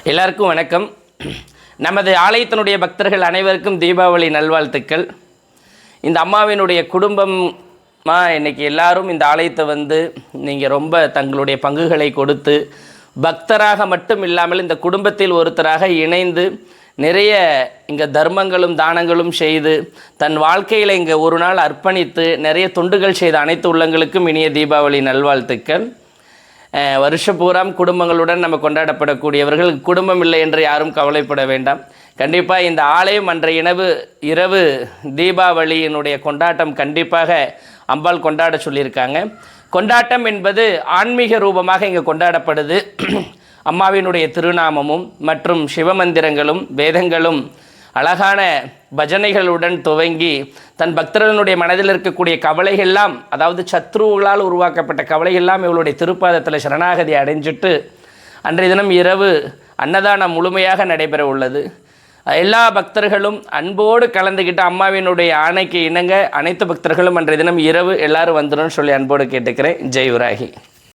எல்லாருக்கும் வணக்கம். நமது ஆலயத்தினுடைய பக்தர்கள் அனைவருக்கும் தீபாவளி நல்வாழ்த்துக்கள். இந்த அம்மாவினுடைய குடும்பமாக இன்றைக்கி எல்லாரும் இந்த ஆலயத்தை வந்து நீங்கள் ரொம்ப தங்களுடைய பங்குகளை கொடுத்து பக்தராக மட்டும் இல்லாமல் இந்த குடும்பத்தில் ஒருத்தராக இணைந்து நிறைய இங்கே தர்மங்களும் தானங்களும் செய்து தன் வாழ்க்கையில் இங்கே ஒரு நாள் அர்ப்பணித்து நிறைய தொண்டுகள் செய்த அனைத்து உள்ளங்களுக்கும் இனிய தீபாவளி நல்வாழ்த்துக்கள். வருஷப்பூராம் குடும்பங்களுடன் நம்ம கொண்டாடப்படக்கூடியவர்கள். குடும்பம் இல்லை என்று யாரும் கவலைப்பட வேண்டாம். கண்டிப்பாக இந்த ஆலயம் அன்றைய இரவு தீபாவளியினுடைய கொண்டாட்டம் கண்டிப்பாக அம்பாள் கொண்டாட சொல்லியிருக்காங்க. கொண்டாட்டம் என்பது ஆன்மீக ரூபமாக இங்கே கொண்டாடப்படுது. அம்மாவினுடைய திருநாமமும் மற்றும் சிவமந்திரங்களும் வேதங்களும் அழகான பஜனைகளுடன் துவங்கி தன் பக்தர்களுடைய மனதில் இருக்கக்கூடிய கவலைகள்லாம், அதாவது சத்ருகளால் உருவாக்கப்பட்ட கவலைகள்லாம் இவளுடைய திருப்பாதத்தில் சரணாகதி அடைஞ்சிட்டு அன்றைய தினம் இரவு அன்னதானம் முழுமையாக நடைபெற உள்ளது. எல்லா பக்தர்களும் அன்போடு கலந்துக்கிட்டு அம்மாவினுடைய ஆணைக்கு இணங்க அனைத்து பக்தர்களும் அன்றைய தினம் இரவு எல்லாரும் வந்துடும் சொல்லி அன்போடு கேட்டுக்கிறேன். ஜெய் வராகி.